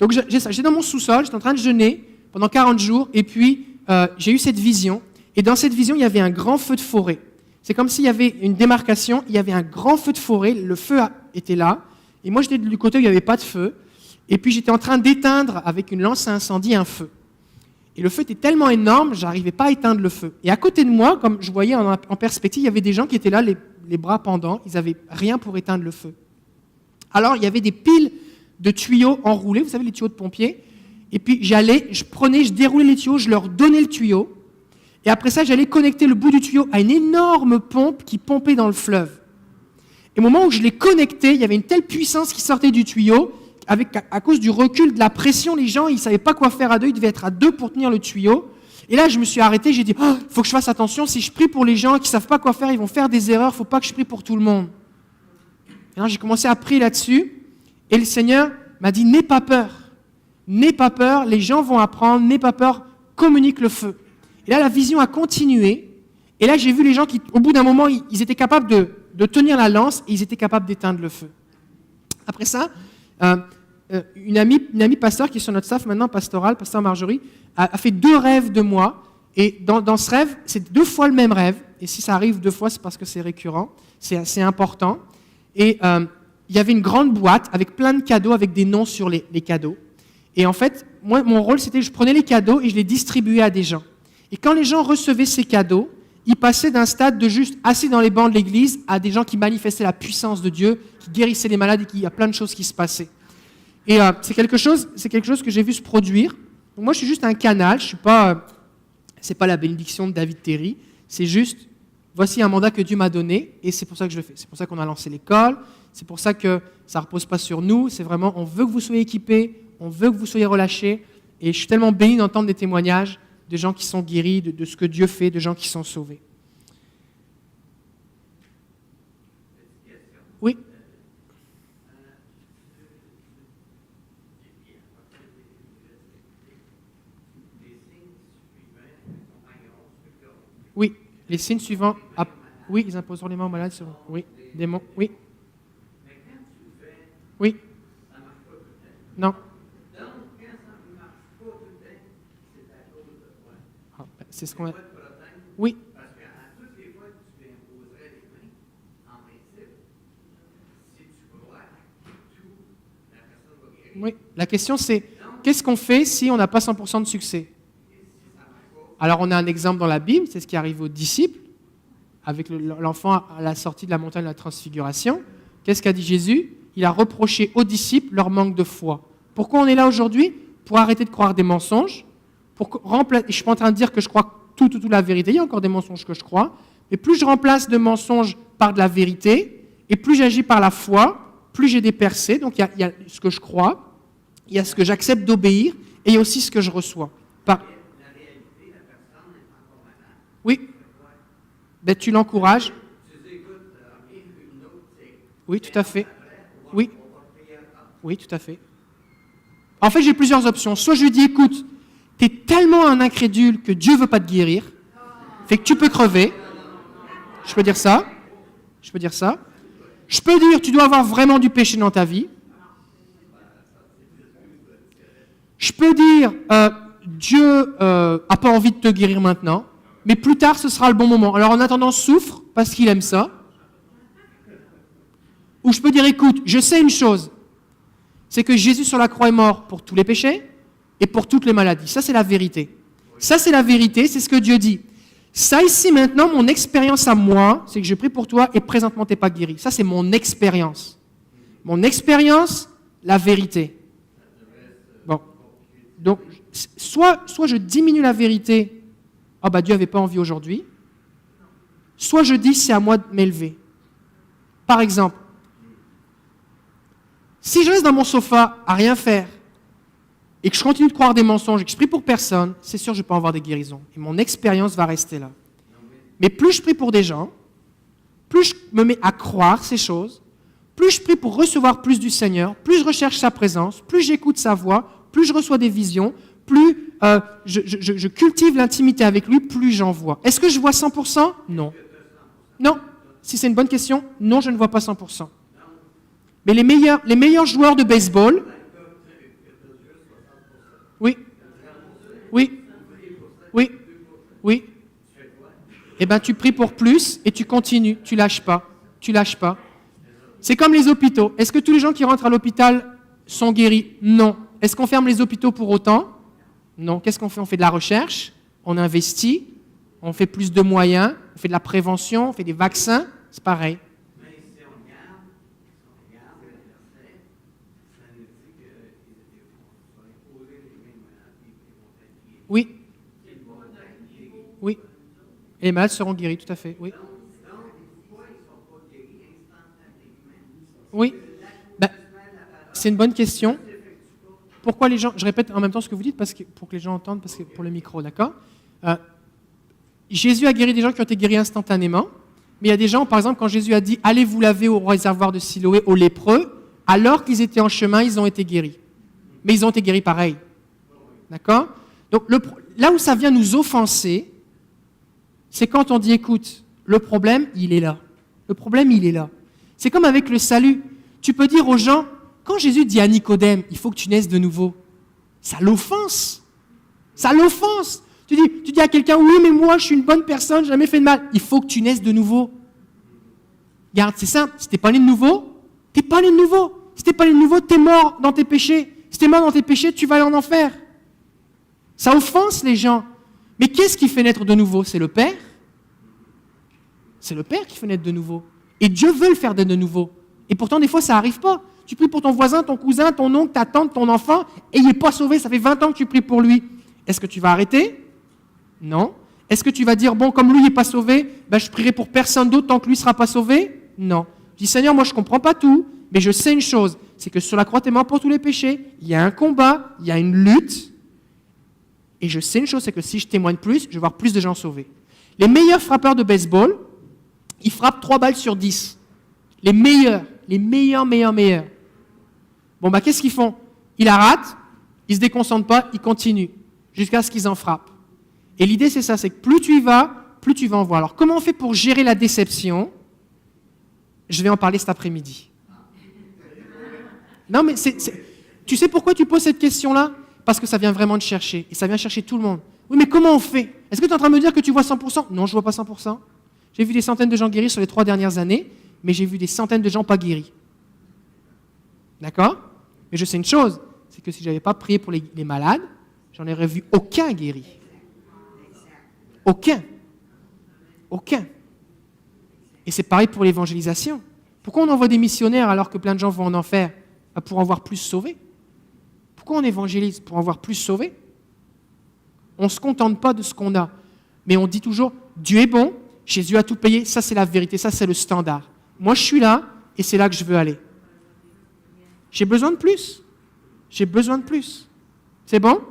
Donc j'étais dans mon sous-sol, j'étais en train de jeûner pendant 40 jours, et puis j'ai eu cette vision. Et dans cette vision, il y avait un grand feu de forêt. C'est comme s'il y avait une démarcation, il y avait un grand feu de forêt, le feu était là, et moi j'étais du côté où il n'y avait pas de feu, et puis j'étais en train d'éteindre avec une lance à incendie un feu. Et le feu était tellement énorme, je n'arrivais pas à éteindre le feu. Et à côté de moi, comme je voyais en perspective, il y avait des gens qui étaient là, les bras pendants, ils n'avaient rien pour éteindre le feu. Alors il y avait des piles de tuyaux enroulés, vous savez les tuyaux de pompiers, et puis je déroulais les tuyaux, je leur donnais le tuyau, et après ça, j'allais connecter le bout du tuyau à une énorme pompe qui pompait dans le fleuve. Et au moment où je l'ai connecté, il y avait une telle puissance qui sortait du tuyau, à cause du recul, de la pression, les gens, ils ne savaient pas quoi faire à deux, ils devaient être à deux pour tenir le tuyau. Et là, je me suis arrêté, j'ai dit, il faut que je fasse attention, si je prie pour les gens qui ne savent pas quoi faire, ils vont faire des erreurs, il ne faut pas que je prie pour tout le monde. Et alors, j'ai commencé à prier là-dessus, et le Seigneur m'a dit, n'aie pas peur, les gens vont apprendre, n'aie pas peur, communique le feu. Et là, la vision a continué. Et là, j'ai vu les gens qui, au bout d'un moment, ils étaient capables de tenir la lance et ils étaient capables d'éteindre le feu. Après ça, une amie pasteur qui est sur notre staff maintenant, pastoral, pasteur Marjorie, a fait 2 rêves de moi. Et dans ce rêve, c'est 2 fois le même rêve. Et si ça arrive 2 fois, c'est parce que c'est récurrent. C'est assez important. Et il y avait une grande boîte avec plein de cadeaux, avec des noms sur les cadeaux. Et en fait, moi, mon rôle, c'était je prenais les cadeaux et je les distribuais à des gens. Et quand les gens recevaient ces cadeaux, ils passaient d'un stade de juste assis dans les bancs de l'église à des gens qui manifestaient la puissance de Dieu, qui guérissaient les malades et qu'il y a plein de choses qui se passaient. Et c'est quelque chose que j'ai vu se produire. Donc moi, je suis juste un canal. C'est pas la bénédiction de David Terry. C'est juste, voici un mandat que Dieu m'a donné et c'est pour ça que je le fais. C'est pour ça qu'on a lancé l'école. C'est pour ça que ça ne repose pas sur nous. C'est vraiment, on veut que vous soyez équipés, on veut que vous soyez relâchés. Et je suis tellement béni d'entendre des témoignages de gens qui sont guéris, de ce que Dieu fait, de gens qui sont sauvés. Oui. Oui, les signes suivants. Oui, ils imposeront les mains aux malades. Oui, démons. Oui. Oui. Non. C'est ce qu'on a. Oui. Oui. La question c'est, qu'est-ce qu'on fait si on n'a pas 100% de succès? Alors on a un exemple dans la Bible, c'est ce qui arrive aux disciples, avec l'enfant à la sortie de la montagne de la transfiguration. Qu'est-ce qu'a dit Jésus? Il a reproché aux disciples leur manque de foi. Pourquoi on est là aujourd'hui? Pour arrêter de croire des mensonges. Je ne suis pas en train de dire que je crois toute la vérité, il y a encore des mensonges que je crois, mais plus je remplace de mensonges par de la vérité, et plus j'agis par la foi, plus j'ai des percées. Donc il y a ce que je crois, il y a ce que j'accepte d'obéir, et il y a aussi ce que je reçois. Oui. Ben, tu l'encourages. Oui, tout à fait. Oui. Oui, tout à fait. En fait, j'ai plusieurs options. Soit je lui dis, écoute, tu es tellement un incrédule que Dieu ne veut pas te guérir, fait que tu peux crever. Je peux dire ça. Je peux dire, tu dois avoir vraiment du péché dans ta vie. Je peux dire, Dieu n'a pas envie de te guérir maintenant, mais plus tard, ce sera le bon moment. Alors en attendant, souffre, parce qu'il aime ça. Ou je peux dire, écoute, je sais une chose, c'est que Jésus sur la croix est mort pour tous les péchés et pour toutes les maladies. Ça, c'est la vérité. Ça, c'est la vérité, c'est ce que Dieu dit. Ça, ici, maintenant, mon expérience à moi, c'est que je prie pour toi et présentement, tu n'es pas guéri. Ça, c'est mon expérience. Mon expérience, la vérité. Bon. Donc, soit je diminue la vérité, Dieu n'avait pas envie aujourd'hui, soit je dis, c'est à moi de m'élever. Par exemple, si je reste dans mon sofa à rien faire et que je continue de croire des mensonges et que je prie pour personne, c'est sûr que je ne vais pas avoir des guérisons. Et mon expérience va rester là. Mais plus je prie pour des gens, plus je me mets à croire ces choses, plus je prie pour recevoir plus du Seigneur, plus je recherche sa présence, plus j'écoute sa voix, plus je reçois des visions, plus je cultive l'intimité avec lui, plus j'en vois. Est-ce que je vois 100%? Non. Non. Si c'est une bonne question, non, je ne vois pas 100%. Mais les meilleurs joueurs de baseball, eh ben, tu pries pour plus et tu continues, tu lâches pas. Tu lâches pas. C'est comme les hôpitaux. Est-ce que tous les gens qui rentrent à l'hôpital sont guéris? Non. Est-ce qu'on ferme les hôpitaux pour autant? Non. Qu'est-ce qu'on fait? On fait de la recherche, on investit, on fait plus de moyens, on fait de la prévention, on fait des vaccins. C'est pareil. Mais si on regarde le verset, ça nous dit qu'ils vont imposer les mêmes maladies et vont être guéris. Oui. Oui. Et les malades seront guéris, tout à fait. Oui. Donc, pourquoi ils ne sont pas guéris instantanément? Oui. Ben, c'est une bonne question. Pourquoi les gens... Je répète en même temps ce que vous dites pour que les gens entendent, parce que pour le micro, d'accord? Jésus a guéri des gens qui ont été guéris instantanément, mais il y a des gens, par exemple, quand Jésus a dit « Allez vous laver au réservoir de Siloé aux lépreux », alors qu'ils étaient en chemin, ils ont été guéris. Mais ils ont été guéris pareil. D'accord? Donc là où ça vient nous offenser, c'est quand on dit, écoute, le problème, il est là. Le problème, il est là. C'est comme avec le salut. Tu peux dire aux gens, quand Jésus dit à Nicodème, il faut que tu naisses de nouveau, ça l'offense. Ça l'offense. Tu dis à quelqu'un, oui, mais moi, je suis une bonne personne, j'ai jamais fait de mal. Il faut que tu naisses de nouveau. Regarde, c'est simple. Si tu n'es pas né de nouveau, tu n'es pas né de nouveau. Si tu n'es pas né de nouveau, tu es mort dans tes péchés. Si tu es mort dans tes péchés, tu vas aller en enfer. Ça offense les gens. Mais qu'est-ce qui fait naître de nouveau? C'est le Père. C'est le Père qui fait naître de nouveau. Et Dieu veut le faire de nouveau. Et pourtant, des fois, ça n'arrive pas. Tu pries pour ton voisin, ton cousin, ton oncle, ta tante, ton enfant, et il n'est pas sauvé. Ça fait 20 ans que tu pries pour lui. Est-ce que tu vas arrêter? Non. Est-ce que tu vas dire, bon, comme lui n'est pas sauvé, ben, je prierai pour personne d'autre tant que lui ne sera pas sauvé? Non. Je dis, Seigneur, moi, je ne comprends pas tout, mais je sais une chose, c'est que sur la croix, tu es mort pour tous les péchés. Il y a un combat, il y a une lutte. Et je sais une chose, c'est que si je témoigne plus, je vais voir plus de gens sauvés. Les meilleurs frappeurs de baseball, ils frappent 3 balles sur 10. Les meilleurs. Bon, bah, qu'est-ce qu'ils font? Ils la ratent, ils ne se déconcentrent pas, ils continuent, jusqu'à ce qu'ils en frappent. Et l'idée, c'est ça, c'est que plus tu y vas, plus tu vas en voir. Alors, comment on fait pour gérer la déception? Je vais en parler cet après-midi. Non, mais tu sais pourquoi tu poses cette question-là? Parce que ça vient vraiment de chercher, et ça vient chercher tout le monde. Oui, mais comment on fait? Est-ce que tu es en train de me dire que tu vois 100%? Non, je ne vois pas 100%. J'ai vu des centaines de gens guéris sur les 3 dernières années, mais j'ai vu des centaines de gens pas guéris. D'accord? Mais je sais une chose, c'est que si je n'avais pas prié pour les malades, j'en aurais vu aucun guéri. Aucun. Aucun. Et c'est pareil pour l'évangélisation. Pourquoi on envoie des missionnaires alors que plein de gens vont en enfer? Pour en voir plus sauvés. Pourquoi on évangélise? Pour en voir plus sauvés. On ne se contente pas de ce qu'on a, mais on dit toujours, Dieu est bon, Jésus a tout payé, ça c'est la vérité, ça c'est le standard. Moi je suis là, et c'est là que je veux aller. J'ai besoin de plus. J'ai besoin de plus. C'est bon?